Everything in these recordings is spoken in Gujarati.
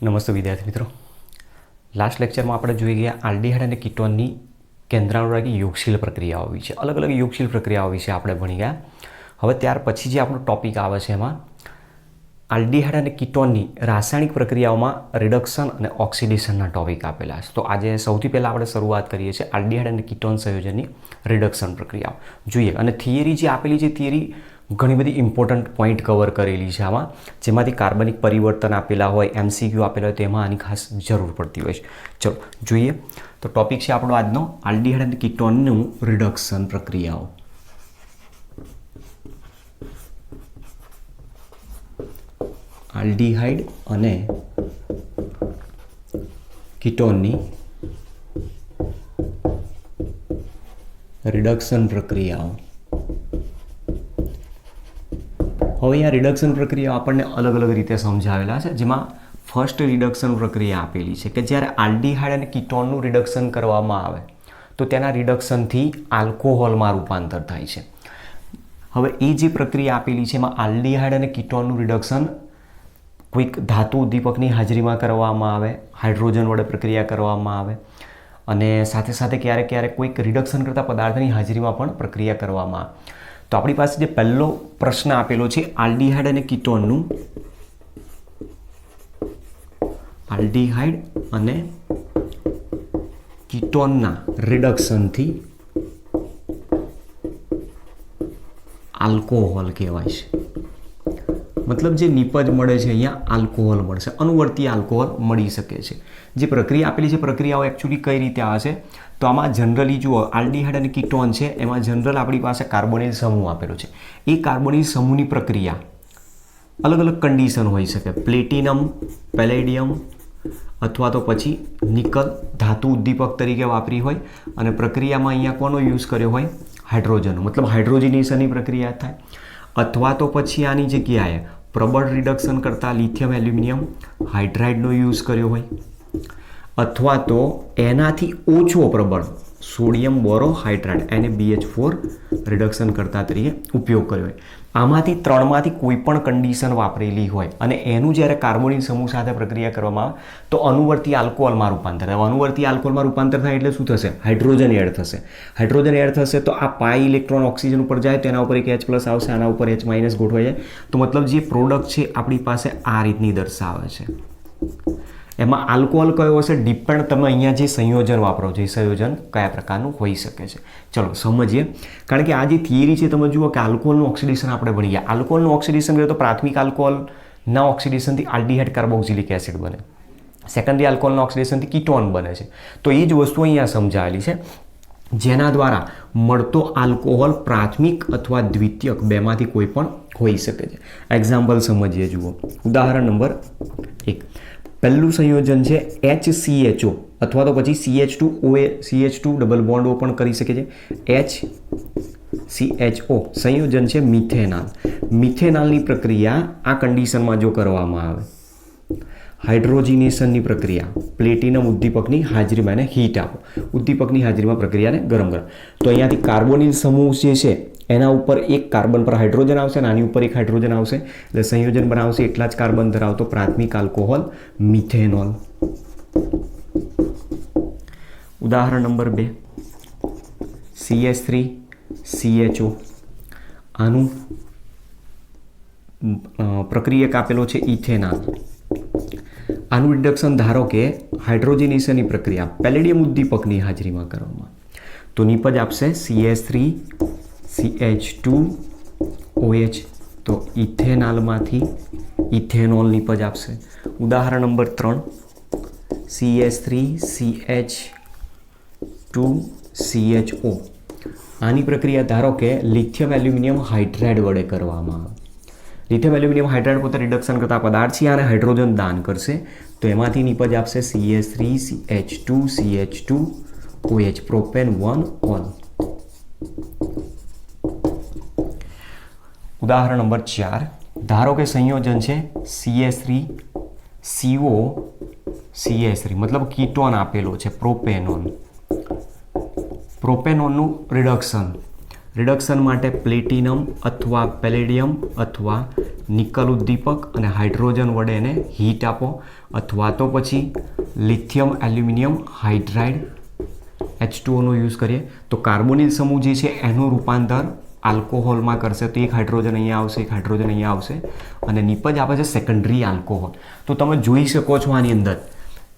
નમસ્તે વિદ્યાર્થી મિત્રો, લાસ્ટ લેક્ચરમાં આપણે જોઈ ગયા આલ્ડીહાઇડ અને કીટોનની કેન્દ્રાનુરાગી યોગશીલ પ્રક્રિયાઓ વિશે, અલગ અલગ યોગશીલ પ્રક્રિયાઓ વિશે આપણે ભણી ગયા. હવે ત્યાર પછી જે આપણો ટોપિક આવે છે એમાં આલ્ડીહાઇડ અને કીટોનની રાસાયણિક પ્રક્રિયાઓમાં રિડક્શન અને ઓક્સિડેશનના ટોપિક આપેલા છે. તો આજે સૌથી પહેલાં આપણે શરૂઆત કરીએ છીએ આલ્ડીહાઇડ અને કીટોન સંયોજનની રિડક્શન પ્રક્રિયાઓ જોઈએ. અને થિયરી જે આપેલી છે, થિયરી ઘણી બધી ઇમ્પોર્ટન્ટ પોઈન્ટ કવર કરેલી છે આમાં, જેમાંથી કાર્બનિક પરિવર્તન આપેલા હોય, એમસીક્યુ આપેલા હોય, તેમાં આની ખાસ જરૂર પડતી હોય છે. ચલો જોઈએ. તો ટોપિક છે આપણો આજનો આલ્ડીહાઇડ અને કીટોનનું રિડક્શન પ્રક્રિયાઓ. આલ્ડીહાઇડ અને કીટોનની રિડક્શન પ્રક્રિયાઓ. હવે આ રિડક્શન પ્રક્રિયા આપણને અલગ અલગ રીતે સમજાવેલા છે, જેમાં ફર્સ્ટ રિડક્શન પ્રક્રિયા આપેલી છે કે જ્યારે આલ્ડીહાઇડ અને કીટોનનું રિડક્શન કરવામાં આવે તો તેના રિડક્શનથી આલ્કોહોલમાં રૂપાંતર થાય છે. હવે એ જે પ્રક્રિયા આપેલી છે એમાં આલ્ડીહાઇડ અને કીટોનનું રિડક્શન કોઈક ધાતુ ઉદ્દીપકની હાજરીમાં કરવામાં આવે, હાઇડ્રોજન વડે પ્રક્રિયા કરવામાં આવે, અને સાથે સાથે ક્યારેક ક્યારેક કોઈક રિડક્શન કરતા પદાર્થની હાજરીમાં પણ પ્રક્રિયા કરવામાં આવે. તો આપણી પાસે જે પહેલો પ્રશ્ન આપેલો છે આલ્ડીહાઇડ અને કીટોનનું, આલ્ડીહાઇડ અને કીટોનના રિડક્શનથી આલ્કોહોલ કહેવાય છે. મતલબ જે નિપજ મળે છે અહીંયા આલ્કોહોલ મળશે, અનુવર્તી આલ્કોહોલ મળી શકે છે. જે પ્રક્રિયા આપેલી છે પ્રક્રિયાઓ એકચ્યુઅલી કઈ રીતે આવે છે તો આમાં જનરલી જુઓ, આલ્ડીહાઇડ અને કીટોન છે એમાં જનરલ આપણી પાસે કાર્બોનિલ સમૂહ આપેલો છે. એ કાર્બોનિલ સમૂહની પ્રક્રિયા અલગ અલગ કન્ડિશન હોઈ શકે, પ્લેટિનમ, પેલેડિયમ અથવા તો પછી નિકલ ધાતુ ઉદ્દીપક તરીકે વાપરી હોય, અને પ્રક્રિયામાં અહીંયા કોનો યુઝ કર્યો હોય, હાઇડ્રોજનનો, મતલબ હાઇડ્રોજનેશનની પ્રક્રિયા થાય. અથવા તો પછી આની જગ્યાએ પ્રબળ રિડક્શન કરતાં લિથિયમ એલ્યુમિનિયમ હાઇડ્રાઇડનો યુઝ કર્યો હોય, અથવા તો એનાથી ઓછો પ્રબળ સોડિયમ બોરોહાઇડ્રાઇડ એને BH4 રિડક્શન કરતા તરીકે ઉપયોગ કર્યો હોય. આમાંથી ત્રણમાંથી કોઈ પણ કન્ડિશન વાપરેલી હોય અને એનું જ્યારે કાર્બોનિલ સમૂહ સાથે પ્રક્રિયા કરવામાં આવે તો અનુવર્તી આલ્કોહોલમાં રૂપાંતર થાય. અનુવર્તી આલ્કોહોલમાં રૂપાંતર થાય એટલે શું થશે? હાઇડ્રોજન એડ થશે. હાઇડ્રોજન એડ થશે તો આ પાઈ ઇલેક્ટ્રોન ઓક્સિજન ઉપર જાય તો એના ઉપર એક H+ આવશે, આના ઉપર H- ગોઠવાઈ જાય. તો મતલબ જે પ્રોડક્ટ છે આપણી પાસે આ રીતની દર્શાવે છે. એમાં આલ્કોહોલ કયો હશે ડિપેન્ડ, તમે અહીંયા જે સંયોજન વાપરો છો એ સંયોજન કયા પ્રકારનું હોઈ શકે છે. ચલો સમજીએ. કારણ કે આ જે થિયરી છે તમે જુઓ કે આલ્કોહોલનું ઓક્સિડેશન આપણે ભણી ગયા. આલ્કોહોલનું ઓક્સિડેશન કરીએ તો પ્રાથમિક આલ્કોહોલના ઓક્સિડેશનથી આલ્ડીહાઇડ કાર્બોક્સિલિક એસિડ બને, સેકન્ડરી આલ્કોહોલના ઓક્સિડેશનથી કીટોન બને છે. તો એ જ વસ્તુ અહીંયા સમજાવેલી છે, જેના દ્વારા મળતો આલ્કોહોલ પ્રાથમિક અથવા દ્વિતીયક બેમાંથી કોઈ પણ હોઈ શકે છે. એક્ઝામ્પલ સમજીએ, જુઓ ઉદાહરણ નંબર 1. પહેલું સંયોજન છે HCHO અથવા તો પછી CH2 ડબલ બોન્ડ ઓ પણ કરી શકે છે. HCHO સંયોજન છે મિથેનાલ. મિથેનાલની પ્રક્રિયા આ કન્ડિશનમાં જો કરવામાં આવે, હાઇડ્રોજનેશનની પ્રક્રિયા, પ્લેટિનમ ઉદ્દીપકની હાજરીમાં એને હીટ આપો, ઉદ્દીપકની હાજરીમાં પ્રક્રિયાને ગરમ કરો, તો અહીંયાથી કાર્બોનિલ સમૂહ જે છે એના ઉપર એક કાર્બન પર હાઇડ્રોજન આવશે અને આની ઉપર એક હાઇડ્રોજન આવશે, એટલે સંયોજન બનાવશે એટલા જ કાર્બન ધરાવતો પ્રાથમિક આલ્કોહોલ મિથેનોલ. ઉદાહરણ નંબર 2. CH3CHO. આનું પ્રક્રિયક આપેલો છે ઇથેનાલ. આનું રિડક્શન ધારો કે હાઇડ્રોજનેશનની પ્રક્રિયા પેલેડિયમ ઉદ્દીપકની હાજરીમાં કરવામાં, તો નિપજ આપશે CH2CH2OH. તો ઇથેનાલમાંથી ઇથેનોલ નિપજ આપશે. ઉદાહરણ નંબર 3. CH3CH2CHO. આની પ્રક્રિયા ધારો કે લિથિયમ એલ્યુમિનિયમ હાઇડ્રાઇડ વડે કરવામાં આવે. લિથિયમ એલ્યુમિનિયમ હાઇડ્રાઇડ પોતે રિડક્શન કરતા પદાર્થ છે અને હાઇડ્રોજન દાન કરશે, તો એમાંથી નિપજ આપશે CH3CH2CH2OH પ્રોપેન 1 ઓન. ઉદાહરણ નંબર 4. ધારો કે સંયોજન છે CH3CO મતલબ કીટોન આપેલો છે પ્રોપેનોન. પ્રોપેનોનનું રિડક્શન માટે પ્લેટિનમ અથવા પેલેડિયમ અથવા નિકલ ઉદ્દીપક અને હાઇડ્રોજન વડે એને હીટ આપો, અથવા તો પછી લિથિયમ એલ્યુમિનિયમ હાઇડ્રાઇડ H2O નો યુઝ કરીએ તો કાર્બોનિલ સમૂહ જે છે એનું રૂપાંતર આલ્કોહોલમાં કરશે. તો એક હાઇડ્રોજન અહીંયા આવશે, એક હાઇડ્રોજન અહીંયા આવશે અને નિપજ આપે છે સેકન્ડરી આલ્કોહોલ. તો તમે જોઈ શકો છો આની અંદર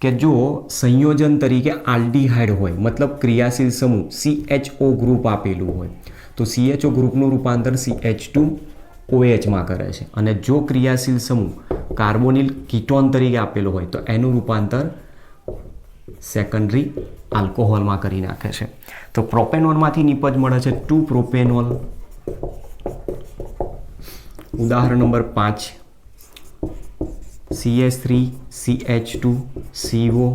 કે જો સંયોજન તરીકે આલ્ડીહાઇડ હોય, મતલબ ક્રિયાશીલ સમૂહ CHO ગ્રુપ આપેલું હોય તો CHO ગ્રુપનું રૂપાંતર CH2OH કરે છે. અને જો ક્રિયાશીલ સમૂહ કાર્બોનિલ કીટોન તરીકે આપેલો હોય તો એનું રૂપાંતર સેકન્ડરી આલ્કોહોલમાં કરી નાખે છે. તો પ્રોપેનોલમાંથી નિપજ મળે છે 2-પ્રોપેનોલ. ઉદાહરણ number 5 CH3 CH2 CO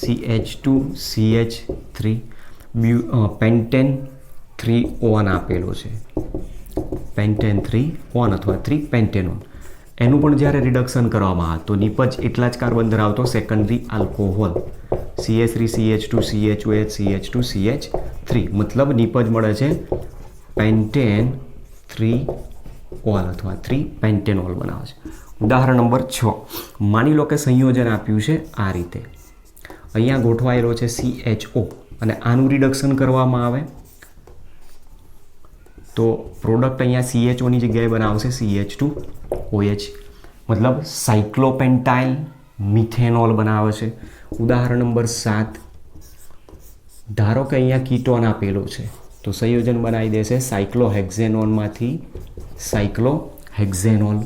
CH2 CH3 pentane 3-ON આપેલો છે. પેન્ટેન 3-ON અથવા 3-પેન્ટેનોન. એનું પણ જ્યારે રિડક્શન કરવામાં આવે તો નિપજ એટલા જ કાર્બન ધરાવતો secondary alcohol CH3 CH2 CHOH CH2 CH3, મતલબ નિપજ મળે છે પેન્ટેન 3-ON અથવા 3-પેન્ટેનોલ બનાવે છે. ઉદાહરણ નંબર 6 માની લો કે સંયોજન આપ્યું છે આ રીતે. અહીંયા ગોઠવાયેલો છે CHO અને આનું રિડક્શન કરવામાં આવે તો પ્રોડક્ટ અહીંયા CHOની જગ્યાએ બનાવશે CH2OH, મતલબ સાયક્લોપેન્ટાઇલ મિથેનોલ બનાવે છે. ઉદાહરણ નંબર 7 ધારો કે અહીંયા કીટોન આપેલો છે તો સંયોજન બનાવી દેશે સાયક્લોહેક્ઝેનોનમાંથી સાયક્લોહેક્ઝેનોલ.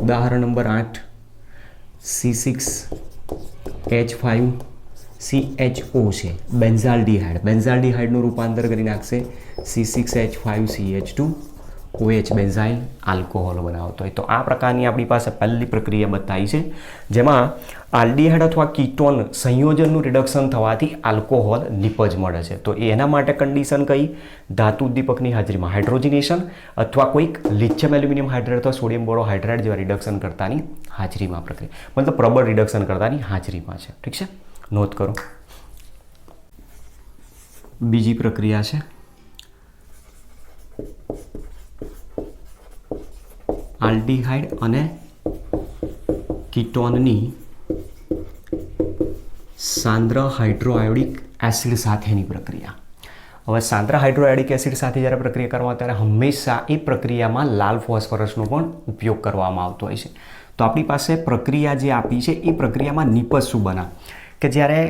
ઉદાહરણ નંબર 8 C6H5CHO છે બેન્ઝાલ્ડીહાઇડ. બેન્ઝાલ્ડીહાઇડનું રૂપાંતર કરી નાખશે C6H5CH2OH, બેન્ઝાઇલ આલ્કોહોલ બનાવતો હોય. તો આ પ્રકારની આપણી પાસે પહેલી પ્રક્રિયા બતાવી છે જેમાં આલ્ડીહાઇડ અથવા કીટોન સંયોજનનું રિડક્શન થવાથી આલ્કોહોલ નિપજ મળે છે. તો એના માટે કન્ડિશન કઈ? ધાતુ ઉદ્દીપકની હાજરીમાં હાઇડ્રોજનેશન અથવા કોઈક લિથિયમ એલ્યુમિનિયમ હાઇડ્રેટ અથવા સોડિયમ બોરોહાઇડ્રેટ જેવા રિડક્શન કરતાની હાજરીમાં પ્રક્રિયા, મતલબ પ્રબળ રિડક્શન કરતાની હાજરીમાં છે. ઠીક છે, નોંધ કરો. બીજી પ્રક્રિયા છે આલ્ડીહાઇડ અને કીટોનની સાંદ્ર હાઇડ્રોઆયોડિક એસિડ સાથેની પ્રક્રિયા. હવે સાંદ્ર હાઇડ્રોઆયોડિક એસિડ સાથે જ્યારે પ્રક્રિયા કરવા ત્યારે હંમેશા એ પ્રક્રિયામાં લાલ ફોસ્ફરસનો પણ ઉપયોગ કરવામાં આવતો હોય છે. તો આપણી પાસે પ્રક્રિયા જે આપી છે એ પ્રક્રિયામાં નિપજ શું બનાવે કે જ્યારે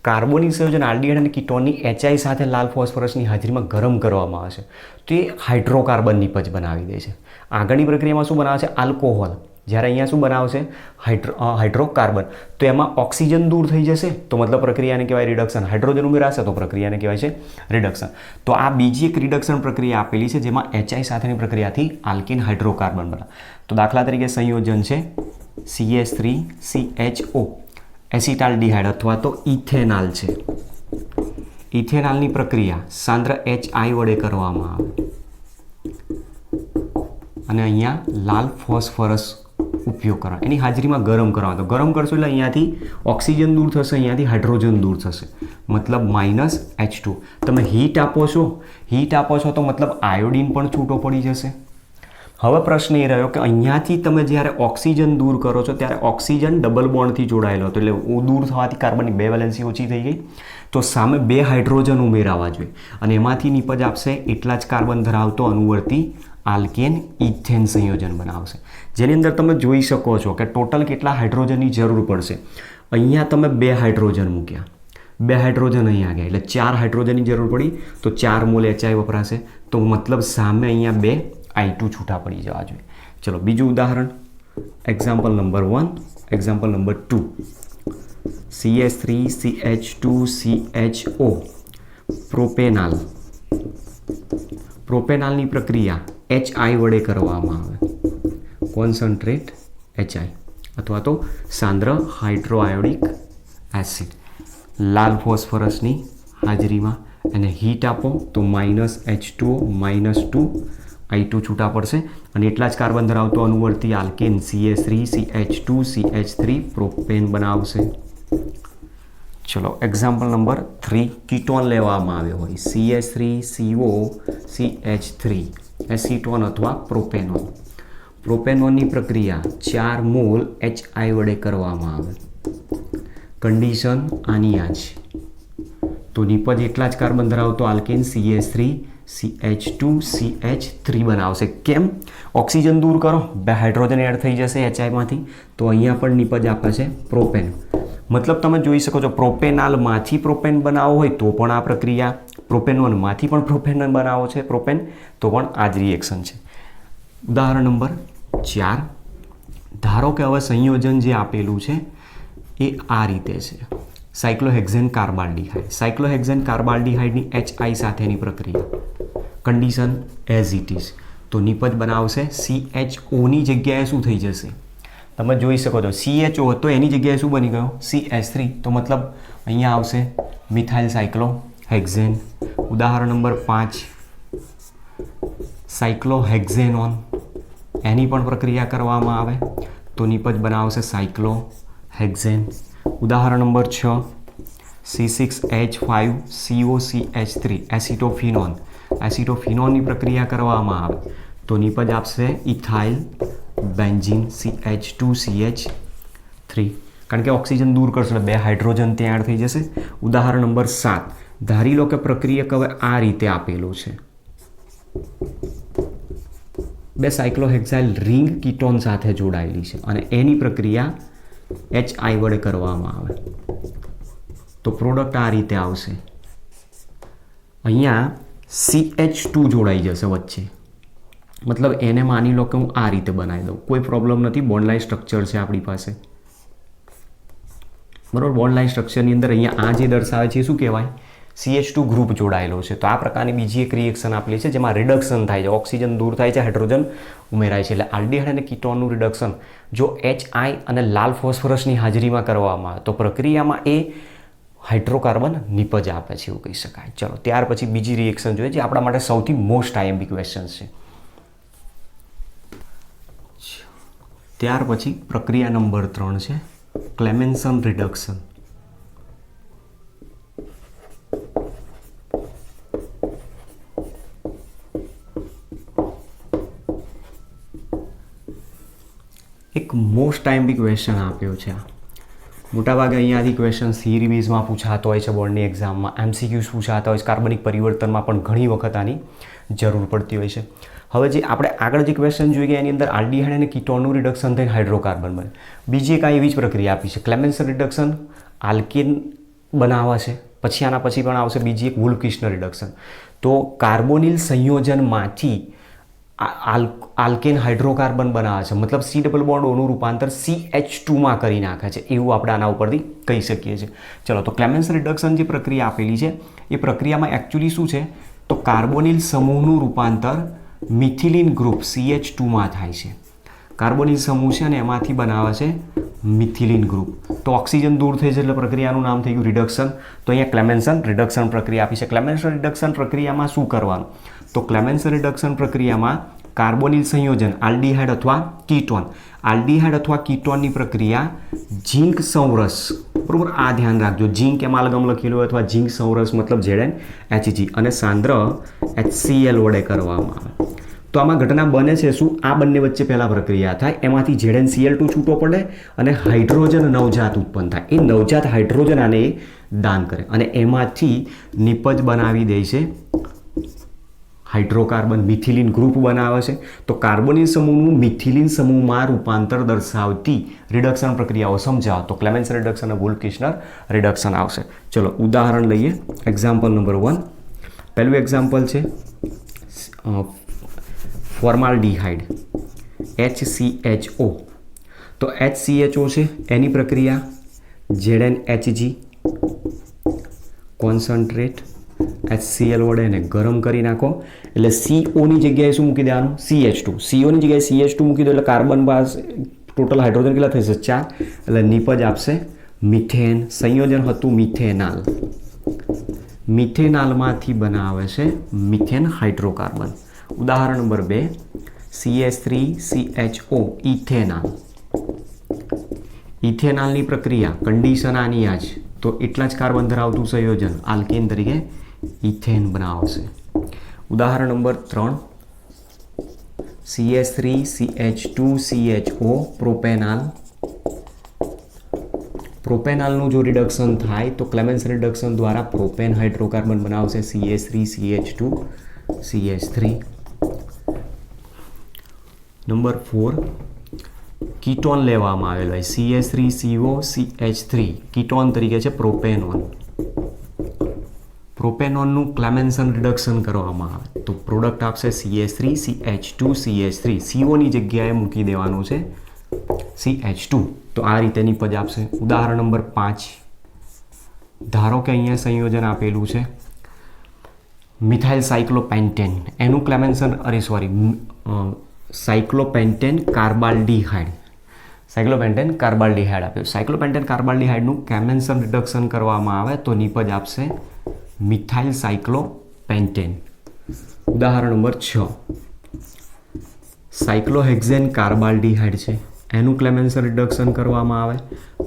કાર્બોનિલ સંયોજન આલ્ડીહાઇડ અને કીટોનની HI સાથે લાલ ફોસ્ફરસની હાજરીમાં ગરમ કરવામાં આવે છે તો એ હાઇડ્રોકાર્બન નિપજ બનાવી દે છે. આગળની પ્રક્રિયામાં શું બનાવે છે? આલ્કોહોલ. જ્યારે અહીંયા શું બનાવશે? હાઇડ્રોકાર્બન. તો એમાં ઓક્સિજન દૂર થઈ જશે તો મતલબ પ્રક્રિયાને કહેવાય રિડક્શન. હાઇડ્રોજન ઉમેરાશે તો પ્રક્રિયાને કહેવાય છે રિડક્શન. તો આ બીજી એક રિડક્શન પ્રક્રિયા આપેલી છે જેમાં HI સાથેની પ્રક્રિયાથી આલ્કીન હાઇડ્રોકાર્બન બનાવે. તો દાખલા તરીકે સંયોજન છે CH3CHO એસિટાલ્ડીહાઇડ અથવા તો ઇથેનાલ છે. ઇથેનાલની પ્રક્રિયા સાંદ્ર HI વડે કરવામાં આવે અને અહીંયા લાલ ફોસ્ફરસ ઉપયોગ કરવા, એની હાજરીમાં ગરમ કરવા. તો ગરમ કરશો એટલે અહીંયાથી ઓક્સિજન દૂર થશે, અહીંયાથી હાઇડ્રોજન દૂર થશે, મતલબ -H2. તમે હીટ આપો છો તો મતલબ આયોડિન પણ છૂટો પડી જશે. હવે પ્રશ્ન એ રહ્યો કે અહીંયાથી તમે જ્યારે ઓક્સિજન દૂર કરો છો ત્યારે ઓક્સિજન ડબલ બોન્ડથી જોડાયેલો હતો એટલે દૂર થવાથી કાર્બનની 2 વેલેન્સી ઓછી થઈ ગઈ. તો સામે 2 હાઇડ્રોજન ઉમેરાવા જોઈએ અને એમાંથી નિપજ આપશે એટલા જ કાર્બન ધરાવતો અનુવર્તી આલ્કેન ઇથેન સંયોજન બનાવશે. જેની અંદર તમે જોઈ શકો છો કે ટોટલ કેટલા હાઇડ્રોજનની જરૂર પડશે. અહીંયા તમે 2 હાઇડ્રોજન મૂક્યા, 2 હાઇડ્રોજન અહીંયા ગયા એટલે 4 હાઇડ્રોજનની જરૂર પડી તો 4 મોલ HI વપરાશે. તો મતલબ સામે અહીંયા 2 I2 છૂટા પડી જવા જોઈએ. ચલો બીજું ઉદાહરણ, example number 1, example number 2 CH3CH2CHO propanal. પ્રોપેનાલની પ્રક્રિયા HI વડે કરવામાં આવે, કોન્સન્ટ્રેટ HI અથવા તો સાંદ્ર હાઇડ્રોઆયોડિક એસિડ. લાલ ફોસ્ફરસની હાજરીમાં અને હીટ આપો તો -H2O -2 I2 છૂટા પડશે અને એટલા જ કાર્બન ધરાવતો અનુવર્તી આલ્કેન CH3CH2CH3 પ્રોપેન બનાવશે. ચલો એક્ઝામ્પલ નંબર 3 કીટોન લેવામાં આવ્યો હોય CH3COCH3 એસિટોન અથવા પ્રોપેનોલ. પ્રોપેનોનની પ્રક્રિયા 4 મોલ HI વડે કરવામાં આવે, કન્ડિશન આની આ છે. તો નિપજ એટલા જ કાર્બન ધરાવતો આલ્કેન CH3 CH2 CH3 બનાવશે. કેમ? ઓક્સિજન દૂર કરો, 2 હાઇડ્રોજન એડ થઈ જશે HI માંથી, તો અહીંયા પણ નિપજ આપે છે પ્રોપેન. મતલબ તમે જોઈ શકો છો પ્રોપેનાલમાંથી પ્રોપેન બનાવવો હોય તો પણ આ પ્રક્રિયા, પ્રોપેનોનમાંથી પણ પ્રોપેન બનાવો છે પ્રોપેન, તો પણ આ જ રિએક્શન છે. ઉદાહરણ નંબર 4. ધારો કે હવે સંયોજન જે આપેલું છે એ આ રીતે છે, સાયક્લોહેક્ઝેન કાર્બાલ્ડિહાઇડ. સાયક્લોહેક્ઝેન કાર્બાલ્ડિહાઇડની HI સાથેની પ્રક્રિયા, કન્ડિશન એઝ ઇટ ઇઝ. તો નિપજ બનાવશે CHOની જગ્યાએ શું થઈ જશે? તમે જોઈ શકો છો CHO હતો એની જગ્યાએ શું બની ગયો? CH3. તો મતલબ અહીંયા આવશે મિથાઇલ સાયક્લોહેક્ઝેન. ઉદાહરણ નંબર 5. સાયક્લોહેક્ઝેનોન, એની પણ પ્રક્રિયા કરવામાં આવે તો નિપજ બનાવશે સાયક્લોહેક્ઝેન. ઉદાહરણ નંબર 6. C6H5COCH3 એસિટોફિનોન, એસિટોફિનોનની પ્રક્રિયા કરવામાં આવે તો નિપજ આપશે ઇથાઇલ બેન્ઝીન CH2CH3. કારણ કે ઓક્સિજન દૂર કરશે એટલે 2 હાઇડ્રોજન ત્યાં એડ થઈ જશે. ઉદાહરણ નંબર 7. ધારી લો કે પ્રક્રિયક હવે આ રીતે આપેલું છે, 2 સાયક્લોહેક્સાઇલ રિંગ કીટોન સાથે જોડાયેલી છે અને એની પ્રક્રિયા HI વડે કરવામાં આવે તો પ્રોડક્ટ આ રીતે આવશે. અહીંયા CH2 જોડાઈ જશે વચ્ચે, મતલબ એને માની લો કે હું આ રીતે બનાવી દઉં, કોઈ પ્રોબ્લેમ નથી. બોન્ડ લાઇન સ્ટ્રક્ચર છે આપણી પાસે, બરાબર. બોન્ડ લાઇન સ્ટ્રક્ચરની અંદર અહીંયા આ જે દર્શાવે છે એ શું કહેવાય? CH2 ગ્રુપ જોડાયેલો છે. તો આ પ્રકારની બીજી એક રિએક્શન આપેલી છે જેમાં રિડક્શન થાય છે, ઓક્સિજન દૂર થાય છે, હાઇડ્રોજન ઉમેરાય છે. એટલે આલ્ડીહાઇડ અને કીટોનનું રિડક્શન જો HI અને લાલ ફોસ્ફરસની હાજરીમાં કરવામાં આવે તો પ્રક્રિયામાં એ હાઇડ્રોકાર્બન નિપજ આપે છે, એવું કહી શકાય. ચલો ત્યાર પછી બીજી રિએક્શન જોઈએ જે આપણા માટે સૌથી મોસ્ટ IMP ક્વેશ્ચન છે. ત્યાર પછી પ્રક્રિયા નંબર 3 છે ક્લેમેન્સન રિડક્શન. એક મોસ્ટ IMP ક્વેશ્ચન આપ્યો છે. મોટાભાગે અહીંયાથી ક્વેશ્ચન થિયરી બેઝમાં પૂછાતો હોય છે બોર્ડની એક્ઝામમાં, MCQs પૂછાતા હોય છે, કાર્બનિક પરિવર્તનમાં પણ ઘણી વખત આની જરૂર પડતી હોય છે. હવે જે આપણે આગળ જે ક્વેશ્ચન જોઈએ એની અંદર આલ્ડીહાઇડ અને કીટોનનું રિડક્શન થઈને હાઇડ્રોકાર્બન બને. બીજી એક આ એવી જ પ્રક્રિયા આપી છે, ક્લેમેન્સન રિડક્શન આલ્કેન બનાવે છે. પછી આના પછી પણ આવશે બીજી એક વુલ્ફ-કિર્ચનર રિડક્શન. તો કાર્બોનિલ સંયોજનમાંથી આલ્કેન હાઇડ્રોકાર્બન બનાવે છે, મતલબ C ડબલ બોન્ડ ઓનું રૂપાંતર CH2માં કરી નાખે છે, એવું આપણે આના ઉપરથી કહી શકીએ છીએ. ચલો તો ક્લેમેન્સન રિડક્શન જે પ્રક્રિયા આપેલી છે એ પ્રક્રિયામાં એકચ્યુઅલી શું છે તો કાર્બોનિલ સમૂહનું રૂપાંતર મિથિલિન ગ્રુપ CH2માં થાય છે. કાર્બોનિલ સમૂહ છે અને એમાંથી બનાવે છે મિથિલિન ગ્રુપ. તો ઓક્સિજન દૂર થઈ જાય એટલે પ્રક્રિયાનું નામ થઈ ગયું રિડક્શન. તો અહીંયા ક્લેમેન્સન રિડક્શન પ્રક્રિયા આપી છે. ક્લેમેન્સન રિડક્શન પ્રક્રિયામાં શું કરવાનું? તો ક્લેમેન્સન રિડક્શન પ્રક્રિયામાં કાર્બોનિલ સંયોજન આલ્ડીહાઇડ અથવા કીટોન, આલ્ડીહાઇડ અથવા કીટોનની પ્રક્રિયા ઝીંક સંવરસ, બરોબર, આ ધ્યાન રાખજો, ઝીંક એમાલ્ગમ લખેલું હોય અથવા ઝીંક સંવરસ મતલબ ZnHg અને સાંદ્ર HCl વડે કરવામાં આવે. તો આમાં ઘટના બને છે શું? આ બંને વચ્ચે પહેલા પ્રક્રિયા થાય, એમાંથી ZnCl2 છૂટો પડે અને હાઇડ્રોજન નવજાત ઉત્પન્ન થાય. એ નવજાત હાઇડ્રોજન આને દાન કરે અને એમાંથી નિપજ બનાવી દે છે હાઇડ્રોકાર્બન, મિથિલિન ગ્રુપ બનાવે છે. તો કાર્બોનિલ સમૂહનું મિથિલિન સમૂહમાં રૂપાંતર દર્શાવતી રિડક્શન પ્રક્રિયાઓ સમજાવો તો ક્લેમેન્સન રિડક્શન અને વુલ્ફ-કિર્ચનર રિડક્શન આવશે. ચલો ઉદાહરણ લઈએ. Example number 1. પહેલું એક્ઝામ્પલ છે ફોર્માલ્ડિહાઇડ HCHO. તો HCHO છે એની પ્રક્રિયા ZnHg કોન્સન્ટ્રેટ HCl વડે એને ગરમ કરી નાખો એટલે COની જગ્યાએ શું મૂકી દેવાનું? CH2. COની જગ્યાએ CH2 મૂકી દો એટલે કાર્બન પાસ ટોટલ હાઇડ્રોજન કેટલા થશે? 4. એટલે નિપજ આપશે મિથેન. સંયોજન હતું મિથેનાલ. મિથેનાલમાંથી બનાવે છે મિથેન હાઇડ્રોકાર્બન. ઉદાહરણ નંબર 2. CH3CHO ethanal. ઇથેનાલની પ્રક્રિયા કન્ડિશન આની આ જ. તો એટલા જ કાર્બન ધરાવતું સંયોજન આલ્કેન તરીકે ઇથેન બનાવશે. ઉદાહરણ નંબર 3. CH3CH2CHO પ્રોપેનાલ. પ્રોપેનાલનું જો રિડક્શન થાય તો ક્લેમેન્સ રિડક્શન દ્વારા પ્રોપેન હાઇડ્રોકાર્બન બનાવશે CH3CH2CH3. નંબર 4 કીટોન લેવામાં આવેલો હોય CH3COCH3 કીટોન તરીકે છે પ્રોપેનોન. પ્રોપેનોનનું ક્લેમેન્સન રિડક્શન કરવામાં આવે તો પ્રોડક્ટ આપશે CH3CH2CH3. COની જગ્યાએ મૂકી દેવાનું છે CH2. તો આ રીતે નિપજ આપશે. ઉદાહરણ નંબર 5 ધારો કે અહીંયા સંયોજન આપેલું છે મિથાઇલ સાયક્લોપેન્ટેન. એનું ક્લેમેન્સન સાયક્લોપેન્ટેન કાર્બાલ્ડિહાઇડ. સાયક્લોપેન્ટેન કાર્બાલ્ડિહાઇડ આપ્યું. સાયક્લોપેન્ટેન કાર્બાલ્ડિહાઇડનું ક્લેમેન્સન રિડક્શન કરવામાં આવે તો નિપજ આપશે મિથાઇલ સાયક્લોપેન્ટેન. ઉદાહરણ નંબર 6 સાયક્લોહેક્ઝેન કાર્બાલ્ડિહાઇડ છે. એનું ક્લેમેન્સન રિડક્શન કરવામાં આવે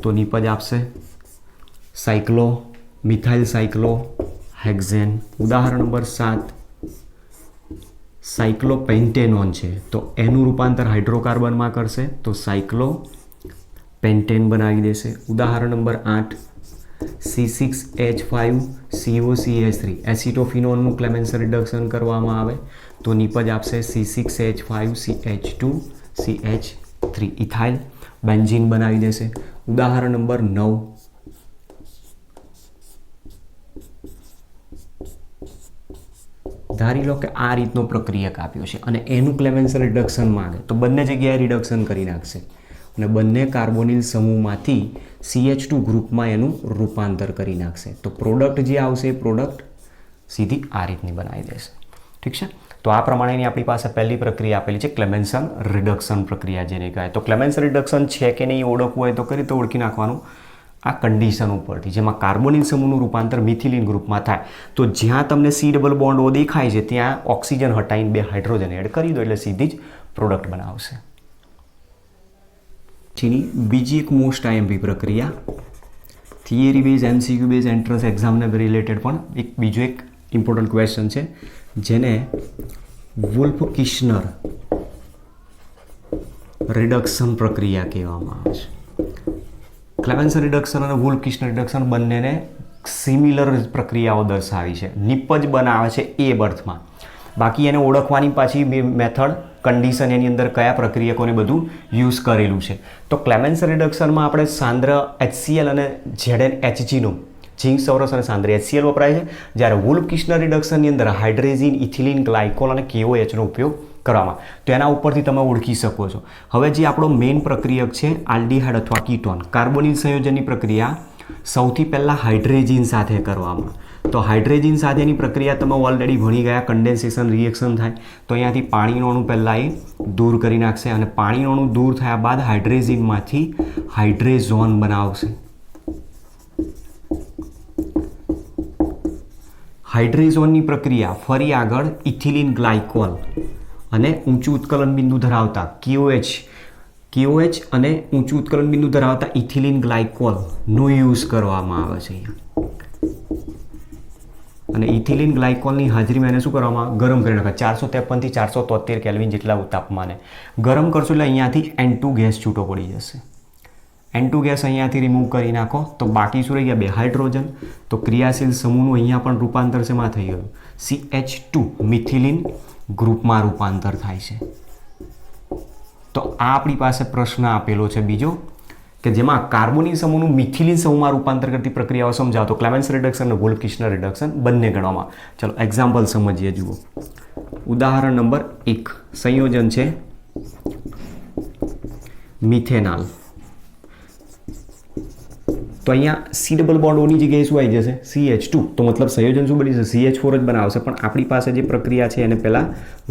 તો નિપજ આપશે મિથાઇલ સાયક્લોહેક્ઝેન. ઉદાહરણ નંબર 7 સાયક્લોપેન્ટેનોન છે તો એનું રૂપાંતર હાઇડ્રોકાર્બનમાં કરશે તો સાયક્લોપેન્ટેન બનાવી દેશે. ઉદાહરણ નંબર 8 C6H5COCH3 એસિટોફિનોનનું ક્લેમેન્સન રિડક્શન કરવામાં આવે તો નિપજ આપશે C6H5CH2CH3 ઇથાઇલ બેન્ઝીન બનાવી દેશે. ઉદાહરણ નંબર 9 ધારી લો કે આ રીતનો પ્રક્રિયક આપ્યો છે અને એનું ક્લેમેન્સન રિડક્શન માંગે તો બંને જગ્યાએ રિડક્શન કરી નાખશે અને બંને કાર્બોનિલ સમૂહમાંથી CH2 ગ્રુપમાં એનું રૂપાંતર કરી નાખશે. તો પ્રોડક્ટ જે આવશે એ પ્રોડક્ટ સીધી આ રીતની બનાવી દેશે. ઠીક છે. તો આ પ્રમાણેની આપણી પાસે પહેલી પ્રક્રિયા આપેલી છે ક્લેમેન્સન રિડક્શન પ્રક્રિયા જેને કહેવાય. તો ક્લેમેન્સન રિડક્શન છે કે નહીં ઓળખવું હોય તો કઈ રીતે ઓળખી નાખવાનું આ કન્ડિશન ઉપરથી જેમાં કાર્બોનિલ સમૂહનું રૂપાંતર મિથિલિન ગ્રુપમાં થાય તો જ્યાં તમને C ડબલ બોન્ડ O દેખાય છે ત્યાં ઓક્સિજન હટાવીને 2 હાઇડ્રોજન એડ કરી દો એટલે સીધી જ પ્રોડક્ટ બનાવશે. બીજી એક મોસ્ટ આઈએમપી પ્રક્રિયા theory base MCQ base entrance એક્ઝામને રિલેટેડ પણ બીજો એક ઇમ્પોર્ટન્ટ ક્વેશ્ચન છે જેને વુલ્ફ કિશ્નર રિડક્શન પ્રક્રિયા કહેવામાં આવે છે. ક્લેમેન્સન રિડક્શન અને વુલ્ફ કિશ્નર રિડક્શન બંનેને સિમિલર પ્રક્રિયાઓ દર્શાવી છે. નિપજ બનાવે છે એ બર્થમાં. બાકી એને ઓળખવાની પાછી મેથડ કન્ડિશન એની અંદર કયા પ્રક્રિયકોને બધું યુઝ કરેલું છે. તો ક્લેમેન્સન રિડક્શનમાં આપણે સાંદ્ર HCl અને ZnHgનું ઝીંક સૌરસ અને સાંદ્ર HCl વપરાય છે. જ્યારે વુલ્ફ કિશ્નર રિડક્શનની અંદર હાઇડ્રેઝિન ઇથિલિન ગ્લાયકોલ અને KOHનો ઉપયોગ કરવામાં તો એના ઉપરથી તમે ઓળખી શકો છો. હવે જે આપણો મેઇન પ્રક્રિયક છે આલ્ડીહાઇડ અથવા કીટોન કાર્બોનિલ સંયોજનની પ્રક્રિયા સૌથી પહેલાં હાઇડ્રેઝિન સાથે કરવામાં. તો હાઇડ્રેઝિન સાથેની પ્રક્રિયા તમે ઓલરેડી ભણી ગયા કન્ડેન્સેશન રિએક્શન થાય તો અહીંયાથી પાણીનું અણુ પહેલાં એ દૂર કરી નાખશે અને પાણીનું અણુ દૂર થયા બાદ હાઇડ્રેઝિનમાંથી હાઇડ્રેઝોન બનાવશે. હાઇડ્રેઝોનની પ્રક્રિયા ફરી આગળ ઇથિલિન ગ્લાયકોલ અને ઊંચું ઉત્કલન બિંદુ ધરાવતા KOH અને ઊંચું ઉત્કલન બિંદુ ધરાવતા ઇથિલિન ગ્લાયકોલનો યુઝ કરવામાં આવે છે અહીંયા. અને ઇથિલિન ગ્લાયકોલની હાજરીમાં એને શું કરવામાં ગરમ કરી નાખે 453 થી 473 કેલ્વિન જેટલા તાપમાને ગરમ કરશો એટલે અહીંયાથી N2 ગેસ છૂટો પડી જશે. N2 ગેસ અહીંયાથી રિમૂવ કરી નાખો તો બાકી શું રહી ગયા 2 હાઇડ્રોજન. તો ક્રિયાશીલ સમૂહનું અહીંયા પણ રૂપાંતર શેમાં થઈ ગયું CH2 મિથિલિન ગ્રુપમાં રૂપાંતર થાય છે. તો આ આપણી પાસે પ્રશ્ન આપેલો છે બીજો કે જેમાં કાર્બોનિલ સમૂહનું મિથિલિન સમૂહમાં રૂપાંતર કરતી પ્રક્રિયાઓ સમજાવો તો ક્લેમેન્સન રિડક્શન અને વુલ્ફ કિશ્નર રિડક્શન બંને ગણવામાં. ચલો એક્ઝામ્પલ સમજીએ. જુઓ ઉદાહરણ નંબર 1 સંયોજન છે મિથેનાલ. તો અહીંયા C ડબલ બોન્ડ ઓની જગ્યાએ શું આવી જશે CH2. તો મતલબ સંયોજન શું બની જશે CH4 જ બનાવશે. પણ આપણી પાસે જે પ્રક્રિયા છે એને પહેલાં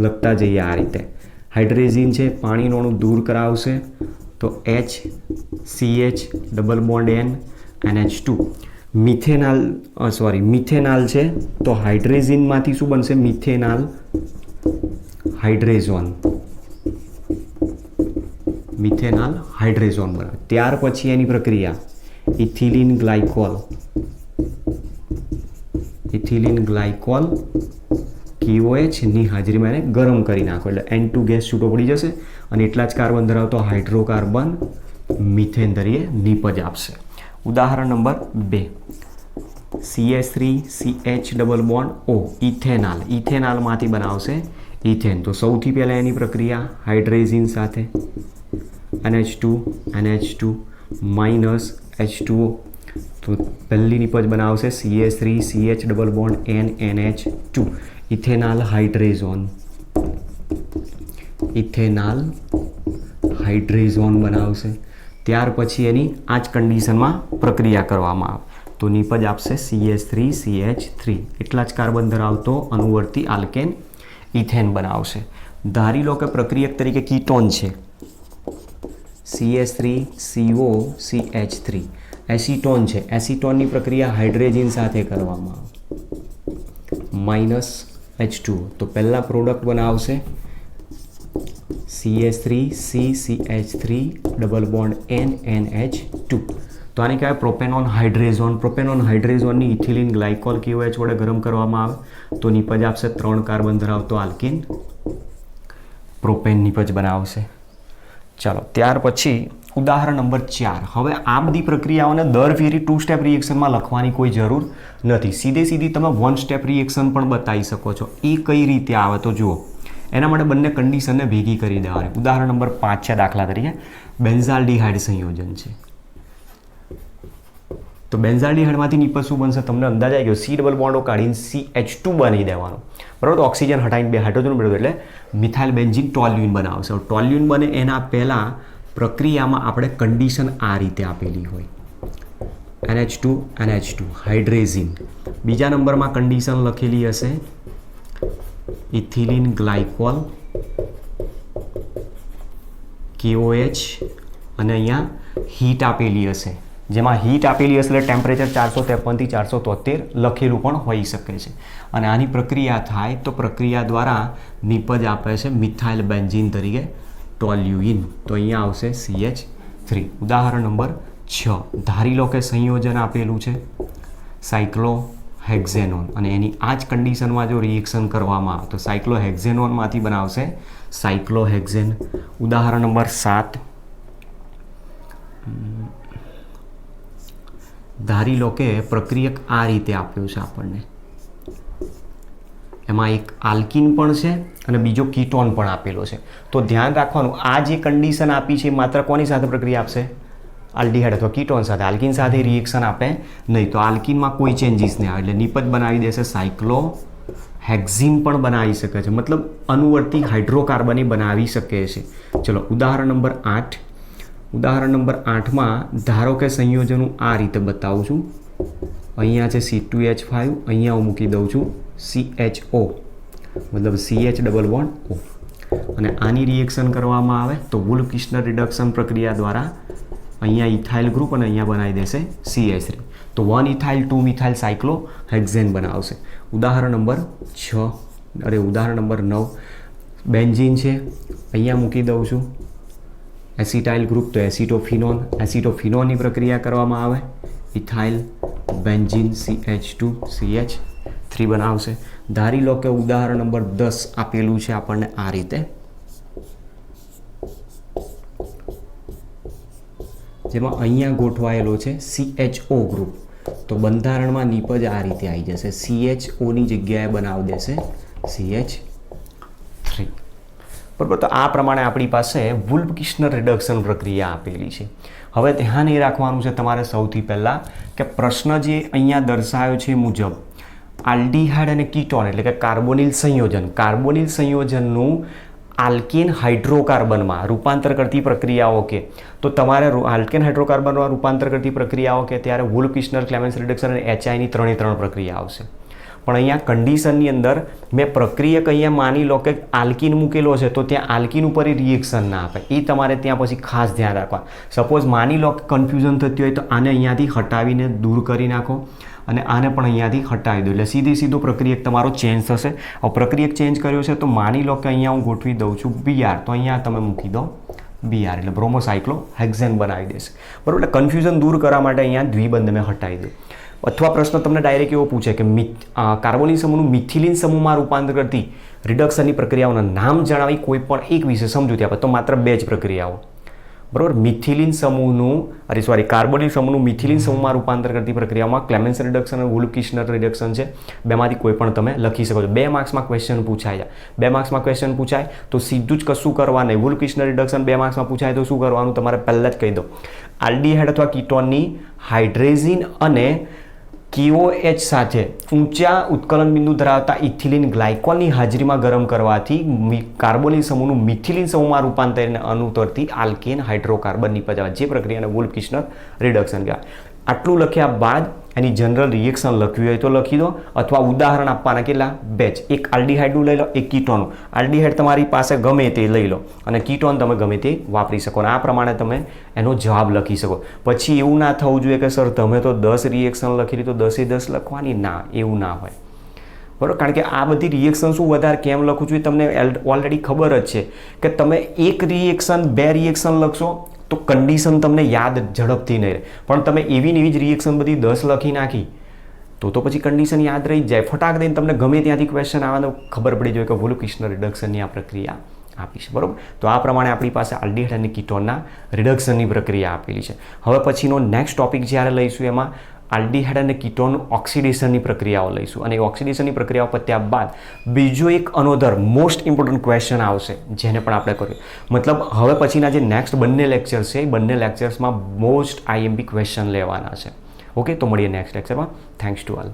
લખતા જઈએ આ રીતે. હાઇડ્રેઝિન છે પાણીનું અણુ દૂર કરાવશે તો HCH double bond N NH2. મિથેનાલ છે તો હાઇડ્રેઝિનમાંથી શું બનશે મિથેનાલ હાઇડ્રેઝોન. મિથેનાલ હાઇડ્રેઝોન બને. ત્યાર પછી એની પ્રક્રિયા ઇથિલિન ગ્લાયકોલ KOH ની હાજરીમાં એને ગરમ કરી નાખો એટલે N2 ગેસ છૂટો પડી જશે અને એટલા જ કાર્બન ધરાવતો હાઇડ્રોકાર્બન મિથેન તરીકે નિપજ આપશે. ઉદાહરણ નંબર 2 CH3CH double bond O ethanal. ઇથેનાલમાંથી બનાવશે ઇથેન. તો સૌથી પહેલાં એની પ્રક્રિયા હાઇડ્રેઝિન સાથે NH2 માઇનસ H2O. તો પહેલી નિપજ બનાવશે CH3CH ડબલ બોન્ડ NH2 ઇથેનાલ હાઇડ્રેઝોન. ઇથેનાલ હાઇડ્રેઝોન બનાવશે. ત્યાર પછી એની આ જ કન્ડિશનમાં પ્રક્રિયા કરવામાં આવે તો નિપજ આપશે CH3CH3 એટલા જ કાર્બન ધરાવતો અનુવર્તી આલ્કેન ઇથેન બનાવશે. ધારી લો કે પ્રક્રિયક તરીકે કીટોન છે CH3COCH3. એસિટોન છે. એસિટોનની પ્રક્રિયા હાઇડ્રેઝિન સાથે કરવામાં આવે માઇનસ H2O. તો પહેલાં પ્રોડક્ટ બનાવશે CH3CCH3 ડબલ બોન્ડ NNH2. તો આને કહેવાય પ્રોપેનોન હાઇડ્રેઝોન. પ્રોપેનોન હાઇડ્રેઝોનની ઇથિલિન ગ્લાયકોલ KOH વડે ગરમ કરવામાં આવે તો નિપજ આપશે 3 કાર્બન ધરાવતો આલ્કીન પ્રોપેન નિપજ બનાવશે. ચાલો ત્યાર પછી ઉદાહરણ નંબર 4. હવે આ બધી પ્રક્રિયાઓને દર ફેરી 2 સ્ટેપ રિએક્શનમાં લખવાની કોઈ જરૂર નથી. સીધી તમે 1 સ્ટેપ રિએક્શન પણ બતાવી શકો છો. એ કઈ રીતે આવે તો જુઓ. એના માટે બંને કન્ડિશનને ભેગી કરી દેવાની. ઉદાહરણ નંબર 5 છે. દાખલા તરીકે બેન્ઝાલ્ડિહાઇડ સંયોજન છે. તો બેન્ઝાલ્ડિહાઇડમાંથી નિપજ શું બનશે તમને અંદાજ આવી ગયો. C ડબલ બોન્ડો કાઢીને CH2 બનાવી દેવાનો બરાબર. તો ઓક્સિજન હટાવીને 2 હાઇડ્રોજન મેળવ્યો એટલે મિથાઇલ બેન્ઝીન ટોલ્યુઇન બનાવશે. ટોલ્યુઇન બને એના પહેલાં પ્રક્રિયામાં આપણે કન્ડિશન આ રીતે આપેલી હોય NH2 હાઇડ્રેઝિન. બીજા નંબરમાં કન્ડિશન લખેલી હશે ઇથિલિન ગ્લાયકોલ KOH અને અહીંયા હીટ આપેલી હશે. જેમાં હીટ આપેલી હશે એટલે ટેમ્પરેચર 453 થી 473 લખેલું પણ હોઈ શકે છે. અને આની પ્રક્રિયા થાય તો પ્રક્રિયા દ્વારા નિપજ આપે છે મિથાઇલ બેન્ઝીન તરીકે ટોલ્યુઇન. તો અહીંયા આવશે CH3. ઉદાહરણ નંબર 6. ધારી લો કે સંયોજન આપેલું છે સાયક્લોહેક્ઝેનોન અને એની આ જ કન્ડિશનમાં જો રિએક્શન કરવામાં આવે તો સાયક્લોહેક્ઝેનોનમાંથી બનાવશે સાયક્લોહેક્ઝેન. ઉદાહરણ નંબર 7. ધારી લો કે પ્રક્રિયક આ રીતે આપ્યું છે આપણને. એમાં એક આલ્કીન પણ છે અને બીજો કીટોન પણ આપેલો છે. તો ધ્યાન રાખવાનું આ જે કન્ડિશન આપી છે માત્ર કોની સાથે પ્રક્રિયા આપશે આલ્ડીહાઇડ અથવા કીટોન સાથે. આલ્કીન સાથે રિએક્શન આપે નહીં. તો આલ્કીનમાં કોઈ ચેન્જીસ નહીં આવે એટલે નિપજ બનાવી દેશે સાયક્લોહેક્ઝીન પણ બનાવી શકે છે. મતલબ અનુવર્તી હાઇડ્રોકાર્બન બનાવી શકે છે. ચલો ઉદાહરણ નંબર 8. ઉદાહરણ નંબર 8માં ધારો કે સંયોજન આ રીતે બતાવું છું. અહીંયા છે C2H5 અહીંયા હું મૂકી દઉં છું CHO મતલબ CH ડબલ બોન્ડ O અને આની રિએક્શન કરવામાં આવે તો વુલ્ફ-કિર્ચનર રિડક્શન પ્રક્રિયા દ્વારા અહીંયા ઇથાઇલ ગ્રુપ અને અહીંયા બનાવી દેશે CH3. તો 1 ઇથાઇલ 2 મિથાઇલ સાયક્લોહેક્ઝેન બનાવશે. ઉદાહરણ નંબર 6 ઉદાહરણ નંબર 9 બેન્ઝીન છે અહીંયા મૂકી દઉં છું એસિટાઇલ ગ્રુપ તો એસિટોફિનોનની પ્રક્રિયા કરવામાં આવે ઇથાઇલ બેન્ઝીન CH2CH3 બનાવશે. ધારી લો કે ઉદાહરણ નંબર 10 આપેલું છે આપણને આ રીતે, જેમાં અહીંયા ગોઠવાયેલો છે CHO ગ્રુપ. તો બંધારણમાં નિપજ આ રીતે આવી જશે. CHOની જગ્યાએ બનાવી દેશે CH3. બરાબર. તો આ પ્રમાણે આપણી પાસે વુલ્ફ-કિર્ચનર રિડક્શન પ્રક્રિયા આપેલી છે. હવે ધ્યાન એ રાખવાનું છે તમારે સૌથી પહેલાં કે પ્રશ્ન જે અહીંયા દર્શાવ્યો છે મુજબ આલ્ડીહાઇડ અને કીટોન એટલે કે કાર્બોનિલ સંયોજનનું આલ્કેન હાઇડ્રોકાર્બનમાં રૂપાંતર કરતી પ્રક્રિયાઓ કે તો તમારે આલ્કેન હાઇડ્રોકાર્બનમાં રૂપાંતર કરતી પ્રક્રિયાઓ કે ત્યારે વુલ્ફ-કિર્ચનર ક્લેમેન્સ રિડક્શન અને HIની 3 પ્રક્રિયા આવશે. પણ અહીંયા કન્ડિશનની અંદર મેં પ્રક્રિયક અહીંયા માની લો કે આલ્કીન મૂકેલો છે તો ત્યાં આલ્કીન ઉપર રિએક્શન ના આપે. એ તમારે ત્યાં પછી ખાસ ધ્યાન રાખવા. સપોઝ માની લો કે કન્ફ્યુઝન થતી હોય તો આને અહીંયાથી હટાવીને દૂર કરી નાખો અને આને પણ અહીંયાથી હટાવી દો એટલે સીધો પ્રક્રિયક તમારો ચેન્જ થશે. હવે પ્રક્રિયક ચેન્જ કર્યો છે તો માની લો કે અહીંયા હું ગોઠવી દઉં છું BR તો અહીંયા તમે મૂકી દો BR એટલે બ્રોમોસાયક્લોહેક્ઝેન બનાવી દેશે. બરાબર. એટલે કન્ફ્યુઝન દૂર કરવા માટે અહીંયા દ્વિબંધ મેં હટાવી દઉં. અથવા પ્રશ્ન તમને ડાયરેક્ટ એવો પૂછે કે કાર્બોનિલ સમૂહનું મિથિલિન સમૂહમાં રૂપાંતર કરતી રિડક્શનની પ્રક્રિયાઓના નામ જણાવી કોઈ પણ એક વિશે સમજૂતી આપે તો માત્ર 2 જ પ્રક્રિયાઓ, બરાબર. મિથિલિન સમૂહનું કાર્બોનિલ સમૂહનું મિથિલિન સમૂહમાં રૂપાંતર કરતી પ્રક્રિયામાં ક્લેમેન્સન રિડક્શન અને વુલ્ફ-કિર્ચનર રિડક્શન છે. બેમાંથી કોઈ પણ તમે લખી શકો છો. 2 માર્ક્સમાં ક્વેશ્ચન પૂછાય. 2 માર્ક્સમાં ક્વેશ્ચન પૂછાય તો સીધું જ કશું કરવા નહીં. વુલ્ફ-કિર્ચનર રિડક્શન 2 માર્ક્સમાં પૂછાય તો શું કરવાનું તમારે પહેલાં જ કહી દો. આલ્ડીહાઇડ અથવા કીટોનની હાઇડ્રેઝિન અને KOH સાથે ઊંચા ઉત્કલન બિંદુ ધરાવતા ઇથિલિન ગ્લાયકોલની હાજરીમાં ગરમ કરવાથી કાર્બોનિલ સમૂહનું મિથિલિન સમૂહમાં રૂપાંતરને અનુસરતી આલ્કેન હાઇડ્રોકાર્બન નિપજ આવે, જે પ્રક્રિયાને વુલ્ફ-કિર્ચનર રિડક્શન કહેવાય. આટલું લખ્યા બાદ એની જનરલ રિએક્શન લખવી હોય તો લખી દો, અથવા ઉદાહરણ આપવાના કેટલા? 2 જ. એક આલ્ડીહાઇડનું લઈ લો, એક કીટોનનું. આલ્ડીહાઇડ તમારી પાસે ગમે તે લઈ લો અને કીટોન તમે ગમે તે વાપરી શકો અને આ પ્રમાણે તમે એનો જવાબ લખી શકો. પછી એવું ના થવું જોઈએ કે સર તમે તો 10 રિએક્શન લખી તો 10એ 10 લખવાની. ના, એવું ના હોય, બરાબર. કારણ કે આ બધી રિએક્શન શું વધારે કેમ લખું છું એ તમને ઓલરેડી ખબર જ છે કે તમે 1 રિએક્શન 2 રિએક્શન લખશો તો કન્ડિશન તમને યાદ ઝડપથી નહીં રહે, પણ તમે એવી ને એવી જ રિએક્શન બધી 10 લખી નાખી તો પછી કન્ડિશન યાદ રહી જાય. ફટાક દઈને તમને ગમે ત્યાંથી ક્વેશ્ચન આવે તો ખબર પડી જાય કે વુલ્ફ-કિર્ચનર રિડક્શનની આ પ્રક્રિયા આપી છે, બરાબર. તો આ પ્રમાણે આપણી પાસે આલ્ડીહાઇડ અને કીટોનના રિડક્શનની પ્રક્રિયા આપેલી છે. હવે પછીનો નેક્સ્ટ ટોપિક જ્યારે લઈશું એમાં આલ્ડીહાઇડ અને કીટોન ઓક્સિડેશનની પ્રક્રિયાઓ લઈશું અને ઓક્સિડેશનની પ્રક્રિયાઓ પત્યા બાદ બીજો એક અનોધર મોસ્ટ ઇમ્પોર્ટન્ટ ક્વેશ્ચન આવશે જેને પણ આપણે કર્યું. મતલબ હવે પછીના જે નેક્સ્ટ બંને લેક્ચર્સ છે એ બંને લેક્ચર્સમાં મોસ્ટ IMP ક્વેશ્ચન લેવાના છે. ઓકે, તો મળીએ નેક્સ્ટ લેક્ચરમાં. Thanks to all.